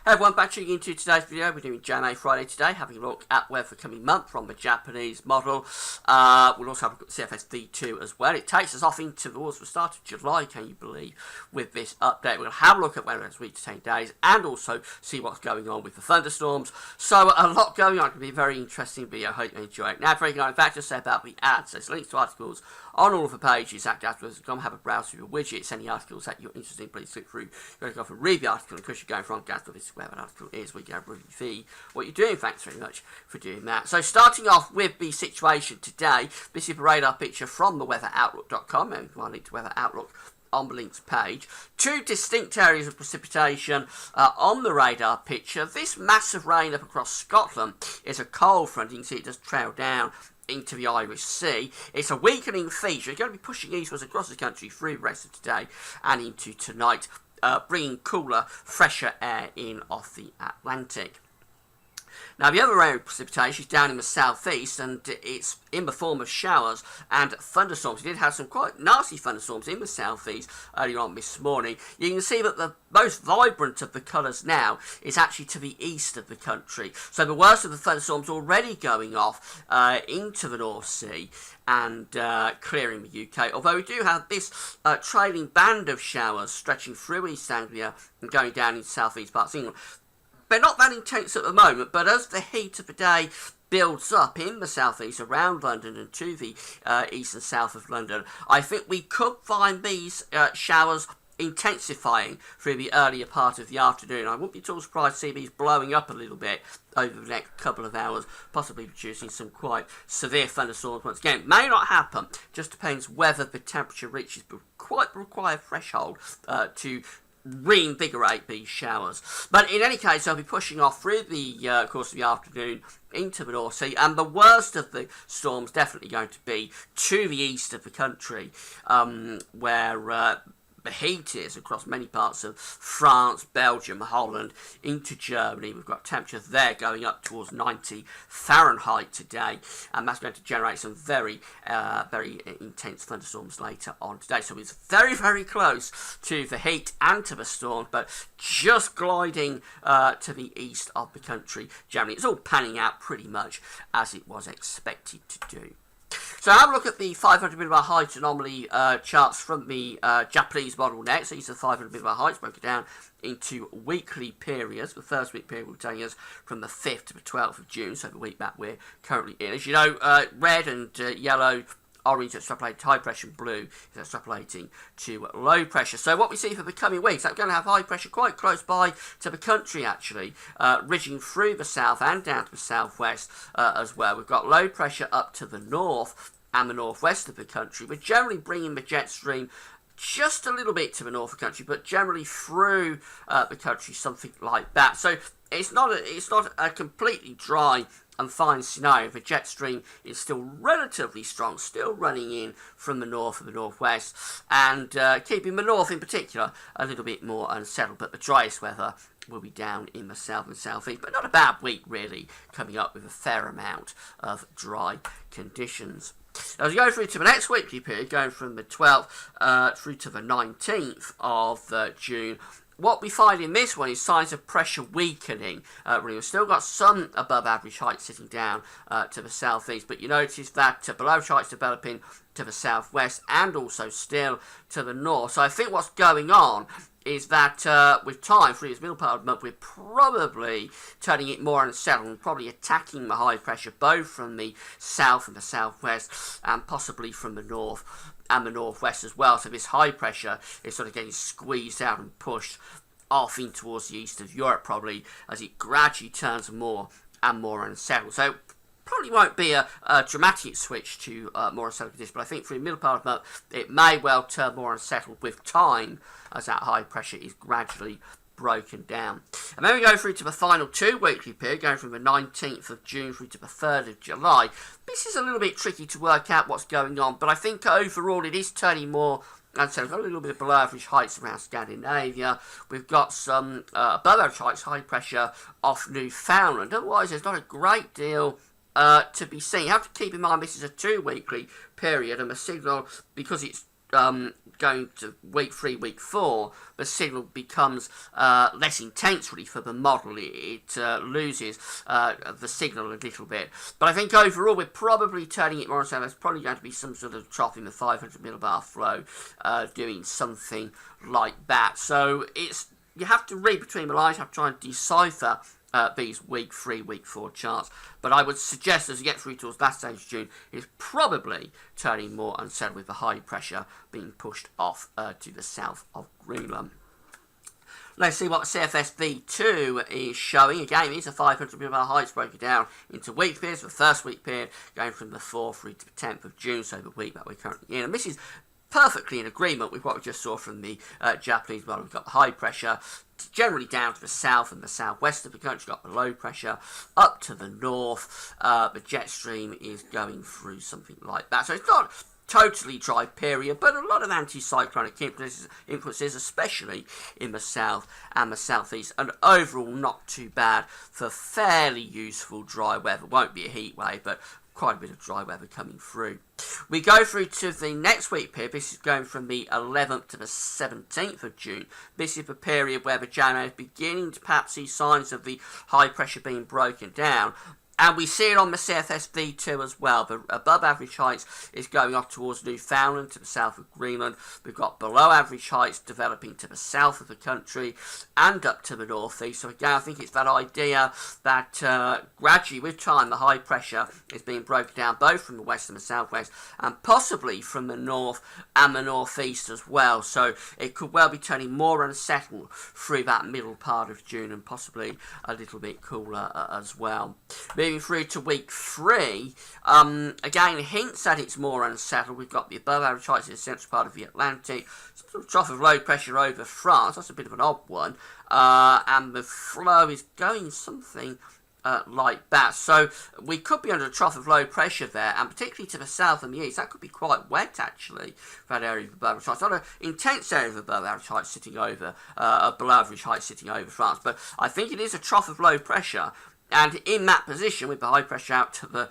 Hey everyone, back tuning into today's video. We're doing JMA Friday today, having a look at weather for the coming month from the Japanese model. We'll also have a look at CFS V2 as well. It takes us off into towards the start of July, can you believe, with this update. We'll have a look at weather as week to 10 days and also see what's going on with the thunderstorms. So a lot going on. It's going to be a very interesting video. I hope you enjoy it. Now, very good fact to say about the ads. There's links to articles on all of the pages at Gasworth.com. Have a browse through your widgets. Any articles that you're interested in, please click through. You're going to go off and read the article, and of course you're going from Gasworth. This is where an article is. We can really see what you're doing. Thanks very much for doing that. So starting off with the situation today, this is a radar picture from the weatheroutlook.com, and I'll link to Weather Outlook on the links page. Two distinct areas of precipitation on the radar picture. This massive rain up across Scotland is a cold front. You can see it does trail down into the Irish Sea. It's a weakening feature. It's going to be pushing eastwards across the country through the rest of today and into tonight, bringing cooler, fresher air in off the Atlantic. Now, the other area of precipitation is down in the southeast, and it's in the form of showers and thunderstorms. We did have some quite nasty thunderstorms in the southeast earlier on this morning. You can see that the most vibrant of the colours now is actually to the east of the country. So the worst of the thunderstorms already going off into the North Sea and clearing the UK. Although we do have this trailing band of showers stretching through East Anglia and going down into southeast parts of England. They're not that intense at the moment, but as the heat of the day builds up in the southeast around London and to the east and south of London, I think we could find these showers intensifying through the earlier part of the afternoon. I wouldn't be at all surprised to see these blowing up a little bit over the next couple of hours, possibly producing some quite severe thunderstorms once again. May not happen, just depends whether the temperature reaches the quite required threshold to reinvigorate these showers. But in any case, they'll be pushing off through the course of the afternoon into the North Sea, and the worst of the storms definitely going to be to the east of the country, where the heat is across many parts of France, Belgium, Holland, into Germany. We've got temperatures there going up towards 90 Fahrenheit today, and that's going to generate some very, very intense thunderstorms later on today. So it's very, very close to the heat and to the storm, but just gliding to the east of the country generally. It's all panning out pretty much as it was expected to do. So have a look at the 500 millibar height anomaly charts from the Japanese model next. So these are the 500 millibar heights broken down into weekly periods. The first week period will be taking us from the 5th to the 12th of June, so the week that we're currently in. As you know, red and yellow, orange extrapolating to high pressure, and blue is extrapolating to low pressure. So what we see for the coming weeks, I'm going to have high pressure quite close by to the country actually, ridging through the south and down to the southwest as well. We've got low pressure up to the north and the northwest of the country. We're generally bringing the jet stream just a little bit to the north of the country, but generally through the country, something like that. So it's not a completely dry and fine scenario. The jet stream is still relatively strong, still running in from the north and the northwest, and keeping the north in particular a little bit more unsettled. But the driest weather will be down in the south and southeast, but not a bad week really, coming up with a fair amount of dry conditions. As we go through to the next weekly period, going from the 12th through to the 19th of June, what we find in this one is signs of pressure weakening. We've still got some above average heights sitting down to the southeast, but you notice that below average heights developing to the southwest and also still to the north. So I think what's going on is that with time, through this middle part of the month, we're probably turning it more unsettled and probably attacking the high pressure both from the south and the southwest and possibly from the north and the northwest as well. So this high pressure is sort of getting squeezed out and pushed off in towards the east of Europe probably as it gradually turns more and more unsettled. So probably won't be a dramatic switch to more unsettled conditions, but I think through the middle part of the month it may well turn more unsettled with time as that high pressure is gradually broken down. And then we go through to the final 2 weekly period, going from the 19th of June through to the 3rd of July. This is a little bit tricky to work out what's going on, but I think overall it is turning more and so we've got a little bit of below average heights around Scandinavia. We've got some above average heights, high pressure off Newfoundland. Otherwise, there's not a great deal to be seen. You have to keep in mind this is a 2 weekly period, and the signal, because it's going to week 3, week 4, the signal becomes less intense really for the model. It loses the signal a little bit. But I think overall we're probably turning it more and so there's probably going to be some sort of trough in the 500 millibar flow, doing something like that. So you have to read between the lines, you have to try and decipher these week 3, week 4 charts. But I would suggest as you get through towards that stage of June, it's probably turning more unsettled with the high pressure being pushed off to the south of Greenland. Let's see what CFS V2 is showing. Again, these are 500 millibar heights broken down into week periods. The first week period going from the 4th through to the 10th of June, so the week that we're currently in. And this is perfectly in agreement with what we just saw from the Japanese model. We've got the high pressure generally down to the south and the southwest of the country, got the low pressure up to the north. The jet stream is going through something like that. So it's not totally dry period, but a lot of anticyclonic influences, especially in the south and the southeast, and overall not too bad for fairly useful dry weather. Won't be a heat wave, but quite a bit of dry weather coming through. We go through to the next week period. This is going from the 11th to the 17th of June. This is the period where the January is beginning to perhaps see signs of the high pressure being broken down. And we see it on the CFS V2 as well. The above average heights is going off towards Newfoundland to the south of Greenland. We've got below average heights developing to the south of the country and up to the northeast. So again, I think it's that idea that gradually with time the high pressure is being broken down both from the west and the southwest and possibly from the north and the northeast as well. So it could well be turning more unsettled through that middle part of June and possibly a little bit cooler as well. Moving through to week 3, again, hints that it's more unsettled. We've got the above average heights in the central part of the Atlantic, some sort of trough of low pressure over France. That's a bit of an odd one. And the flow is going something like that. So we could be under a trough of low pressure there, and particularly to the south and the east, that could be quite wet actually, that area of above average heights. Not an intense area of above average heights sitting over, below average heights sitting over France, but I think it is a trough of low pressure. And in that position, with the high pressure out to the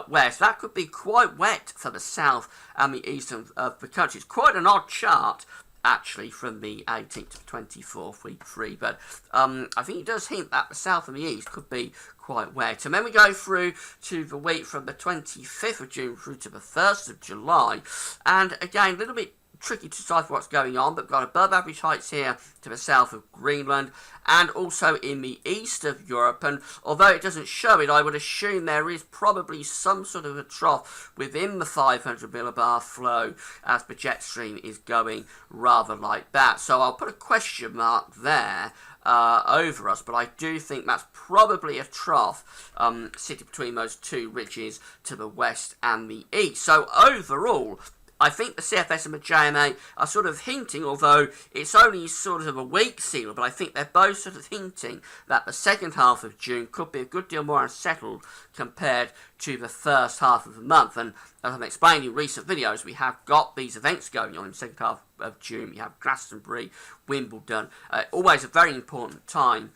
west, that could be quite wet for the south and the east of the country. It's quite an odd chart, actually, from the 18th to the 24th, week 3. But I think it does hint that the south and the east could be quite wet. And then we go through to the week from the 25th of June through to the 1st of July. And again, a little bit tricky to decipher what's going on, but we've got above average heights here to the south of Greenland and also in the east of Europe. And although it doesn't show it, I would assume there is probably some sort of a trough within the 500 millibar flow as the jet stream is going rather like that. So I'll put a question mark there over us, but I do think that's probably a trough sitting between those two ridges to the west and the east. So overall, I think the CFS and the JMA are sort of hinting, although it's only sort of a weak signal, but I think they're both sort of hinting that the second half of June could be a good deal more unsettled compared to the first half of the month. And as I've explained in recent videos, we have got these events going on in the second half of June. We have Glastonbury, Wimbledon, always a very important time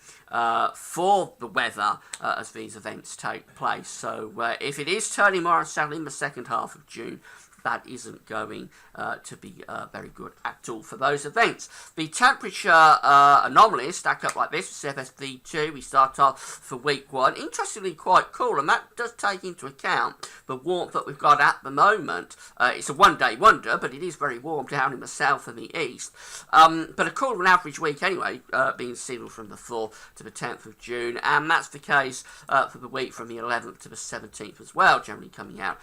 for the weather as these events take place. So if it is turning more unsettled in the second half of June, that isn't going to be very good at all for those events. The temperature anomalies stack up like this. CFS V2, we start off for week 1. Interestingly, quite cool, and that does take into account the warmth that we've got at the moment. It's a one-day wonder, but it is very warm down in the south and the east. But a cooler than average week anyway, being signalled from the 4th to the 10th of June, and that's the case for the week from the 11th to the 17th as well, generally coming out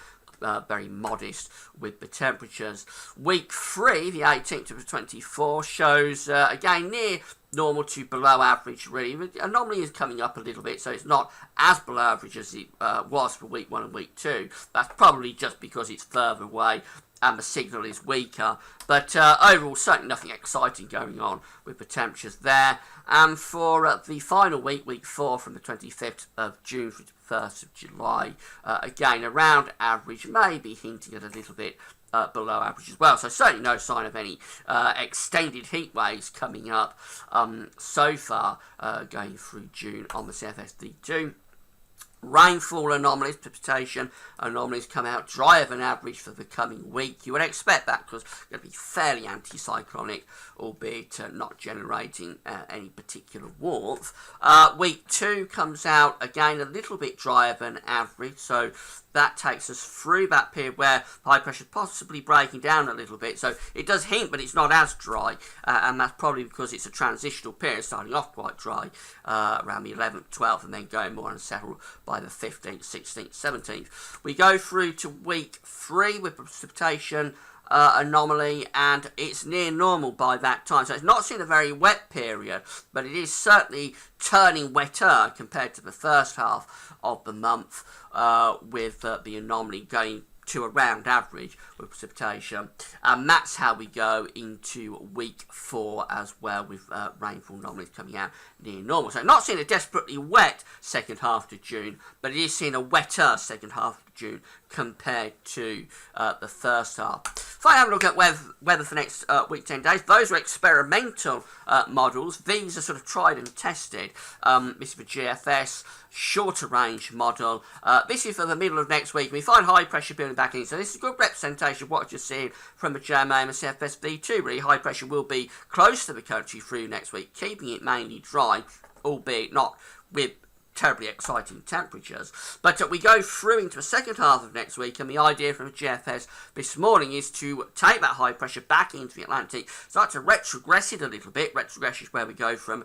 very modest with the temperatures. Week 3, the 18th to the 24th, shows again near normal to below average really. The anomaly is coming up a little bit, so it's not as below average as it was for week 1 and week 2. That's probably just because it's further away and the signal is weaker, but overall certainly nothing exciting going on with the temperatures there. And for the final week, week 4, from the 25th of June through to the 1st of July, again around average, maybe hinting at a little bit below average as well. So certainly no sign of any extended heat waves coming up so far going through June on the CFS V2. Rainfall anomalies, precipitation anomalies come out drier than average for the coming week. You would expect that because it's going to be fairly anticyclonic, albeit not generating any particular warmth. Week 2 comes out again a little bit drier than average, so that takes us through that period where high pressure is possibly breaking down a little bit. So it does hint, but it's not as dry, and that's probably because it's a transitional period, starting off quite dry around the 11th, 12th, and then going more unsettled by the 15th, 16th, 17th. We go through to week 3 with precipitation anomaly, and it's near normal by that time. So it's not seen a very wet period, but it is certainly turning wetter compared to the first half of the month, with the anomaly going to around average with precipitation. And that's how we go into week 4 as well, with rainfall anomalies coming out near normal. So not seeing a desperately wet second half to June, but it is seeing a wetter second half of June compared to the first half. If I have a look at weather for next week, 10 days, those are experimental models. These are sort of tried and tested. This is the GFS shorter range model. This is for the middle of next week. We find high pressure building back in, so this is a good representation of what you're seeing from the JMA and the CFS V2. Really, high pressure will be close to the country through next week, keeping it mainly dry, albeit not with terribly exciting temperatures. But we go through into the second half of next week, and the idea from the GFS this morning is to take that high pressure back into the Atlantic, start to retrogress it a little bit. Retrogress is where we go from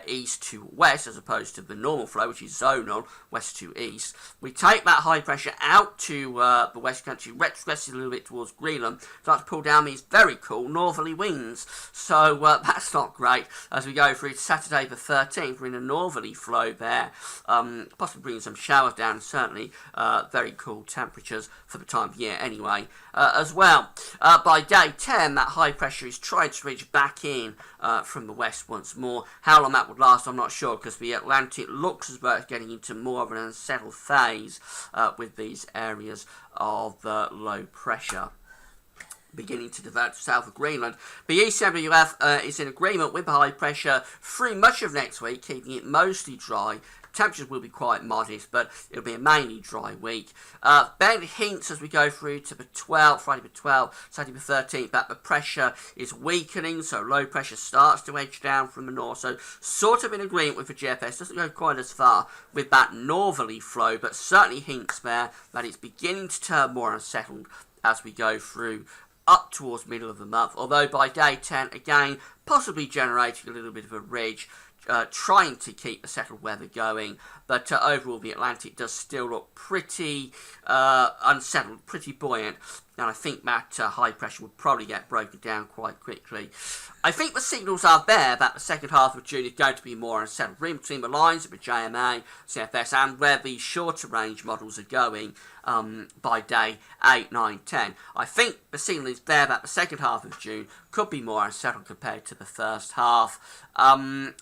east to west, as opposed to the normal flow, which is zonal, west to east. We take that high pressure out to the west country, retrogress it a little bit towards Greenland, start to pull down these very cool northerly winds. So that's not great. As we go through to Saturday the 13th, we're in a northerly flow there. Possibly bringing some showers down, certainly very cool temperatures for the time of year anyway, as well. By day 10, that high pressure is trying to reach back in from the west once more. How long that would last, I'm not sure, because the Atlantic looks as though it's getting into more of an unsettled phase with these areas of low pressure beginning to develop south of Greenland. The ECMWF is in agreement with the high pressure through much of next week, keeping it mostly dry. Temperatures will be quite modest, but it'll be a mainly dry week. Ben hints as we go through to the 12th, Friday the 12th, Saturday the 13th, that the pressure is weakening, so low pressure starts to edge down from the north. So sort of in agreement with the GFS, doesn't go quite as far with that northerly flow, but certainly hints there that it's beginning to turn more unsettled as we go through up towards middle of the month. Although by day 10, again, possibly generating a little bit of a ridge, trying to keep the settled weather going, but overall the Atlantic does still look pretty unsettled, pretty buoyant, and I think that high pressure would probably get broken down quite quickly. I think the signals are there that the second half of June is going to be more unsettled. Reading between the lines of the JMA, CFS, and where the shorter range models are going by day 8, 9, 10. I think the signal is there that the second half of June could be more unsettled compared to the first half. And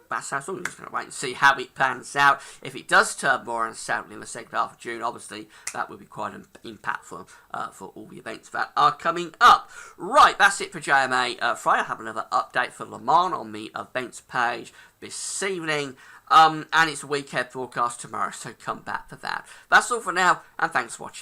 that's how we're just going to wait and see how it pans out. If it does turn more unsettled in the second half of June, obviously that would be quite impactful for all the events that are coming up. Right, that's it for JMA Friday. I have another update for Le Mans on the events page this evening. And it's a weekend forecast tomorrow, so come back for that. That's all for now, and thanks for watching.